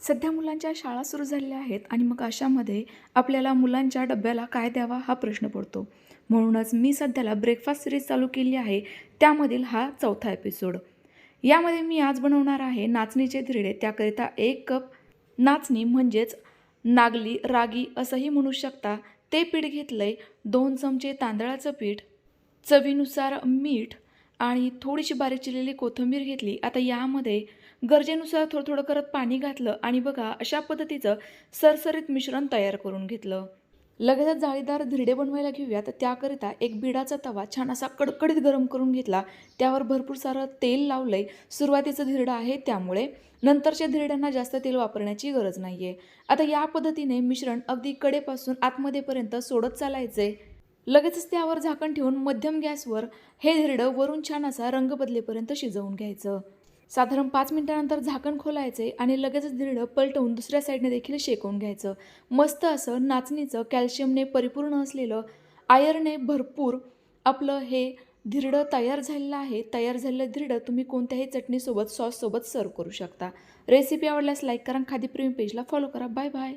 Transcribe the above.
सध्या मुलांच्या शाळा सुरू झालेल्या आहेत आणि मग अशामध्ये आपल्याला मुलांच्या डब्याला काय द्यावा हा प्रश्न पडतो. म्हणूनच मी सध्याला ब्रेकफास्ट सिरीज चालू केली आहे. त्यामधील हा चौथा एपिसोड. यामध्ये मी आज बनवणार आहे नाचणीचे धिरडे. त्याकरिता 1 कप नाचणी म्हणजेच नागली, रागी असंही म्हणू शकता, ते पीठ घेतलंय. 2 चमचे तांदळाचं पीठ, चवीनुसार मीठ आणि थोडीशी बारीक चिरलेली कोथिंबीर घेतली. आता यामध्ये गरजेनुसार थोडं थोडं करत पाणी घातलं आणि बघा अशा पद्धतीचं सरसरीत मिश्रण तयार करून घेतलं. लगेचच जाळीदार धिरडे बनवायला घेऊया. तर त्याकरिता एक बिडाचा तवा छान असा कडकडीत गरम करून घेतला. त्यावर भरपूर सारं तेल लावलंय. सुरुवातीचं धिरडं आहे त्यामुळे नंतरच्या धिरड्यांना जास्त तेल वापरण्याची गरज नाही आहे. आता या पद्धतीने मिश्रण अगदी कडेपासून आतमध्येपर्यंत सोडत चालायचे. लगेचच त्यावर झाकण ठेवून मध्यम गॅसवर हे धिरडं वरून छान असा रंग बदलेपर्यंत शिजवून घ्यायचं. साधारण 5 मिनिटानंतर झाकण खोलायचे आणि लगेचच धिरडं पलटवून दुसऱ्या साईडने देखील शेकवून घ्यायचं. मस्त असं नाचणीचं कॅल्शियमने परिपूर्ण असलेलं, आयर्नने भरपूर आपलं हे धिरडं तयार झालेलं आहे. तयार झालेलं धिरडं तुम्ही कोणत्याही चटणीसोबत, सॉससोबत सर्व्ह करू शकता. रेसिपी आवडल्यास लाईक करा, खादीप्रेमी पेजला फॉलो करा. Bye bye.